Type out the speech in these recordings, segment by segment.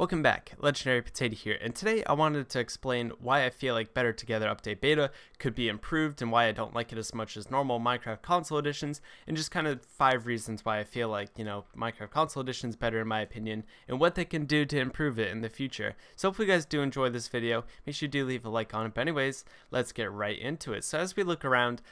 Welcome back, Legendary Potato here, and today I wanted to explain why I feel like Better Together Update Beta could be improved and why I don't like it as much as normal Minecraft Console Editions, and just kind of 5 reasons why I feel like, Minecraft Console Edition is better in my opinion, and what they can do to improve it in the future. So hopefully you guys do enjoy this video. Make sure you do leave a like on it, but anyways, let's get right into it. So as we look around,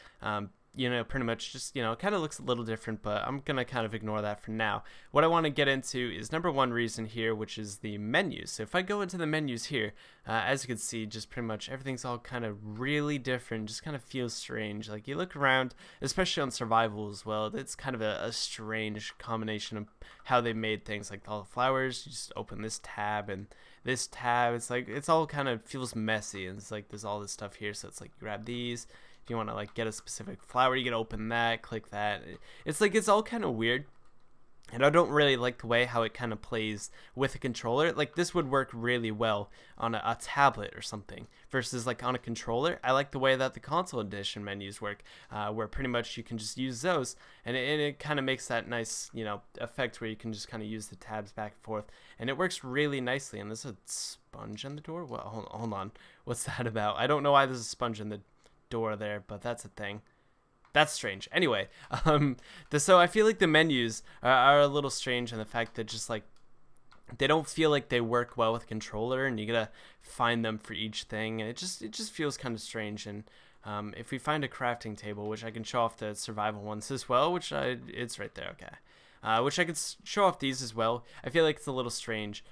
pretty much just, it kind of looks a little different, but I'm going to kind of ignore that for now. What I want to get into is number one reason here, which is the menus. So if I go into the menus here, as you can see, just pretty much everything's all kind of really different, just kind of feels strange. Like you look around, especially on survival as well, it's kind of a strange combination of how they made things. Like all the flowers, you just open this tab and this tab, it's like, it's all kind of feels messy, and it's like there's all this stuff here, so it's like you grab these. If you want to like get a specific flower, you can open that, click that. It's like it's all kind of weird, and I don't really like the way how it kind of plays with a controller. Like this would work really well on a tablet or something versus like on a controller. I like the way that the console edition menus work, where pretty much you can just use those, and it kind of makes that nice effect where you can just kind of use the tabs back and forth, and it works really nicely. And there's a sponge on the door. Well, hold on, what's that about? I don't know why there's a sponge in the door there, but that's a thing. That's strange. Anyway, so I feel like the menus are a little strange in the fact that just like they don't feel like they work well with a controller, and you gotta find them for each thing, and it just feels kind of strange. And if we find a crafting table, which I can show off the survival ones as well, it's right there, okay. Which I could show off these as well. I feel like it's a little strange.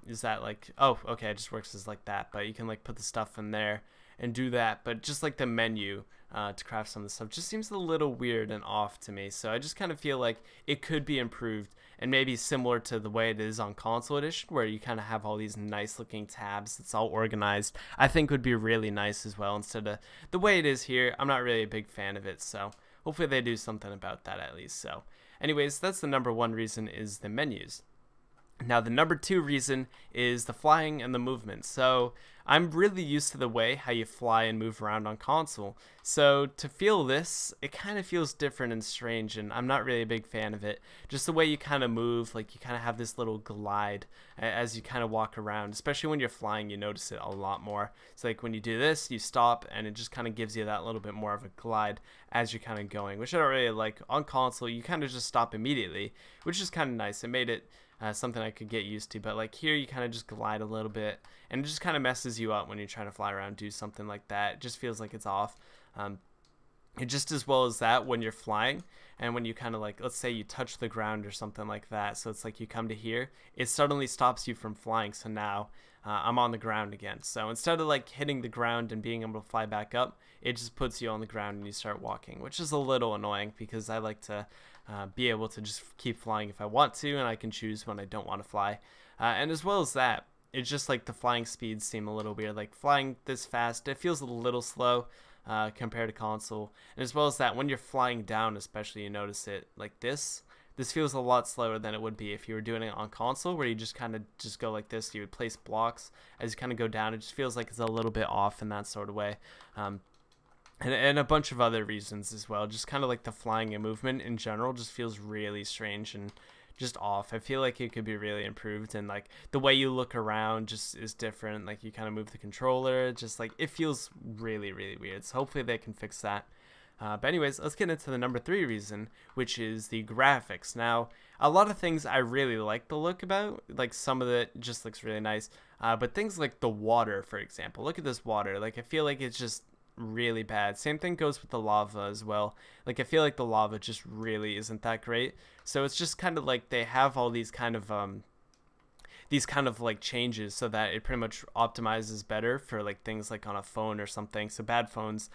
Is that like, oh, okay, it just works as like that, but you can like put the stuff in there and do that, but just like the menu to craft some of the stuff just seems a little weird and off to me. So I just kind of feel like it could be improved, and maybe similar to the way it is on console edition, where you kind of have all these nice looking tabs, it's all organized. I think would be really nice as well, instead of the way it is here. I'm not really a big fan of it, so hopefully they do something about that at least. So anyways, that's the number one reason, is the menus. Now the number two reason is the flying and the movement. So I'm really used to the way how you fly and move around on console. So to feel this, it kind of feels different and strange, and I'm not really a big fan of it. Just the way you kind of move, like you kind of have this little glide as you kind of walk around. Especially when you're flying, you notice it a lot more. It's like when you do this, you stop, and it just kind of gives you that little bit more of a glide as you're kind of going, which I don't really like. On console, you kind of just stop immediately, which is kind of nice. It made it something I could get used to, but like here you kind of just glide a little bit, and it just kind of messes you up when you're trying to fly around, do something like that. It just feels like it's off. It just as well as that, when you're flying and when you kind of like, let's say you touch the ground or something like that, so it's like you come to here, it suddenly stops you from flying. So now I'm on the ground again. So instead of like hitting the ground and being able to fly back up, it just puts you on the ground and you start walking, which is a little annoying because I like to be able to just keep flying if I want to, and I can choose when I don't want to fly. And as well as that, it's just like the flying speeds seem a little weird. Like flying this fast, it feels a little slow compared to console. And as well as that, when you're flying down especially, you notice it like this feels a lot slower than it would be if you were doing it on console, where you just kind of just go like this. You would place blocks as you kind of go down. It just feels like it's a little bit off in that sort of way. And a bunch of other reasons as well. Just kind of like the flying and movement in general just feels really strange and just off. I feel like it could be really improved, and like the way you look around just is different. Like you kind of move the controller, just like it feels really, really weird. So hopefully they can fix that. But anyways, let's get into the number three reason, which is the graphics. Now, a lot of things I really like the look about, like some of it just looks really nice. But things like the water, for example, look at this water. Like I feel like it's just really bad. Same thing goes with the lava as well. Like I feel like the lava just really isn't that great. So it's just kind of like they have all these kind of like changes so that it pretty much optimizes better for like things like on a phone or something. So bad phones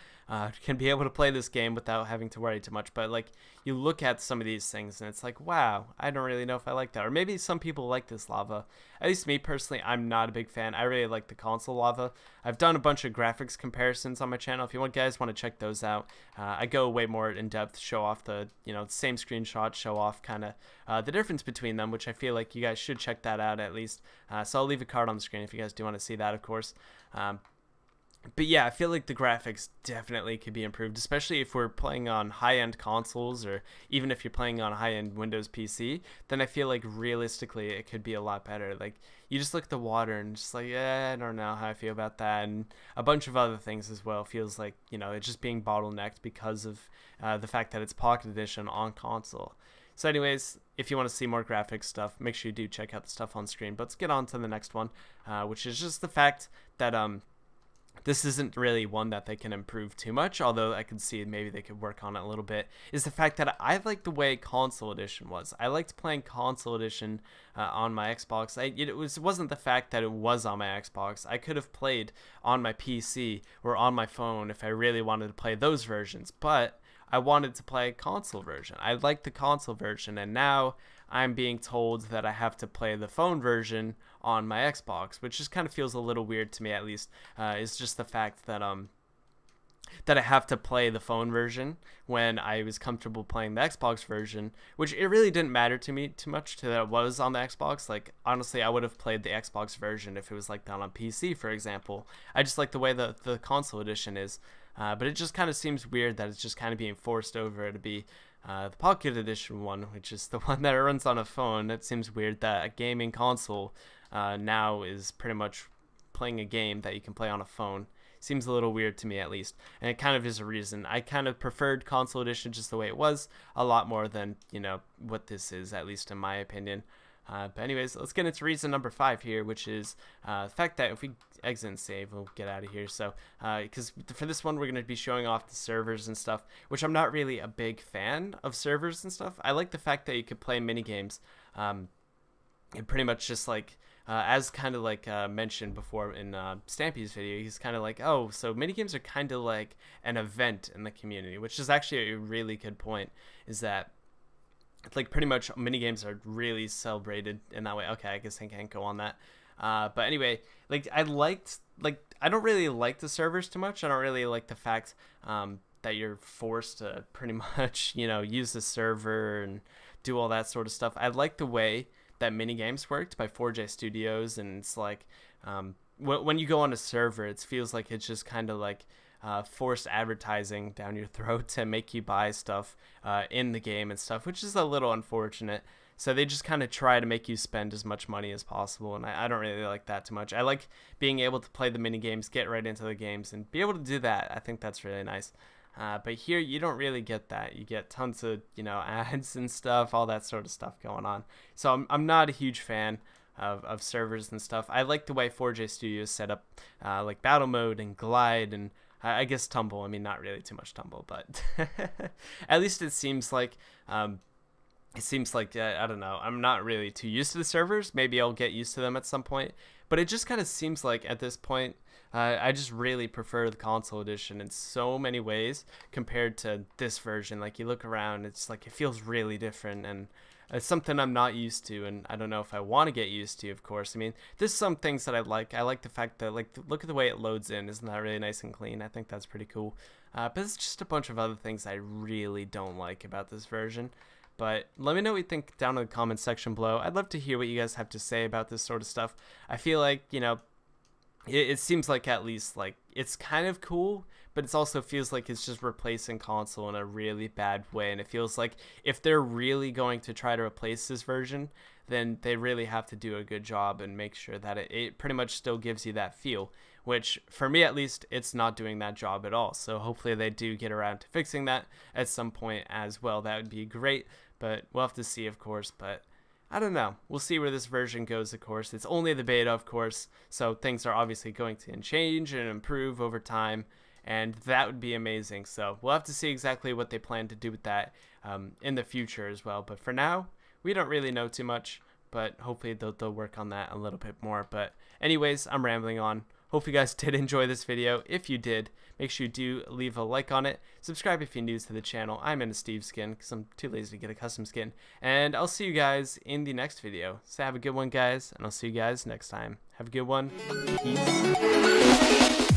can be able to play this game without having to worry too much. But like you look at some of these things and it's like, wow, I don't really know if I like that. Or maybe some people like this lava. At least me personally, I'm not a big fan. I really like the console lava. I've done a bunch of graphics comparisons on my channel. If you guys want to check those out, I go way more in depth, show off the same screenshot, show off kind of the difference between them, which I feel like you guys should check that out at least. So I'll leave a card on the screen if you guys do want to see that, of course. But yeah, I feel like the graphics definitely could be improved, especially if we're playing on high-end consoles, or even if you're playing on a high-end Windows PC, then I feel like realistically it could be a lot better. Like, you just look at the water and just like, yeah, I don't know how I feel about that, and a bunch of other things as well. Feels like, you know, it's just being bottlenecked because of the fact that it's Pocket Edition on console. So anyways, if you want to see more graphics stuff, make sure you do check out the stuff on screen. But let's get on to the next one, which is just the fact that this isn't really one that they can improve too much, although I could see maybe they could work on it a little bit, is the fact that I like the way Console Edition was. I liked playing Console Edition on my Xbox. It wasn't the fact that it was on my Xbox. I could have played on my PC or on my phone if I really wanted to play those versions, but I wanted to play a console version. I liked the console version, and now I'm being told that I have to play the phone version on my Xbox, which just kind of feels a little weird to me, at least. It's just the fact that that I have to play the phone version when I was comfortable playing the Xbox version, which it really didn't matter to me too much to that it was on the Xbox. Like, honestly, I would have played the Xbox version if it was like that on PC, for example. I just like the way the console edition is. But it just kind of seems weird that it's just kind of being forced over to be the Pocket Edition one, which is the one that runs on a phone. It seems weird that a gaming console now is pretty much playing a game that you can play on a phone. Seems a little weird to me, at least, and it kind of is a reason. I kind of preferred Console Edition just the way it was a lot more than, you know, what this is, at least in my opinion. But anyways, let's get into reason number 5 here, which is the fact that if we exit and save, we'll get out of here. So, because for this one, we're going to be showing off the servers and stuff, which I'm not really a big fan of servers and stuff. I like the fact that you could play mini games, and pretty much just like, as kind of like mentioned before in Stampy's video, he's kind of like, oh, so minigames are kind of like an event in the community, which is actually a really good point, is that like pretty much minigames are really celebrated in that way. Okay, I guess I can't go on that. But anyway, like I don't really like the servers too much. I don't really like the fact that you're forced to pretty much, you know, use the server and do all that sort of stuff. I like the way that minigames worked by 4J Studios, and it's like when you go on a server, it feels like it's just kind of like forced advertising down your throat to make you buy stuff in the game and stuff, which is a little unfortunate. So they just kind of try to make you spend as much money as possible, and I don't really like that too much. I like being able to play the mini games, get right into the games, and be able to do that. I think that's really nice. But here you don't really get that. You get tons of, you know, ads and stuff, all that sort of stuff going on. So I'm not a huge fan of servers and stuff. I like the way 4J Studios set up like battle mode and glide and I guess tumble. I mean, not really too much tumble, but at least it seems like I don't know. I'm not really too used to the servers. Maybe I'll get used to them at some point. But it just kind of seems like at this point, I just really prefer the console edition in so many ways compared to this version. Like you look around, it's like it feels really different, and it's something I'm not used to, and I don't know if I want to get used to, of course. I mean, there's some things that I like. I like the fact that, like, look at the way it loads in. Isn't that really nice and clean? I think that's pretty cool. But it's just a bunch of other things I really don't like about this version. But let me know what you think down in the comments section below. I'd love to hear what you guys have to say about this sort of stuff. I feel like, you know, it seems like at least, like, it's kind of cool, but it also feels like it's just replacing console in a really bad way. And it feels like if they're really going to try to replace this version, then they really have to do a good job and make sure that it pretty much still gives you that feel, which for me at least, it's not doing that job at all. So hopefully they do get around to fixing that at some point as well. That would be great, but we'll have to see, of course. But I don't know. We'll see where this version goes, of course. It's only the beta, of course, so things are obviously going to change and improve over time, and that would be amazing. So we'll have to see exactly what they plan to do with that in the future as well. But for now, we don't really know too much, but hopefully they'll work on that a little bit more. But anyways, I'm rambling on. Hope you guys did enjoy this video. If you did, make sure you do leave a like on it. Subscribe if you're new to the channel. I'm in a Steve skin because I'm too lazy to get a custom skin. And I'll see you guys in the next video. So have a good one, guys, and I'll see you guys next time. Have a good one. Peace.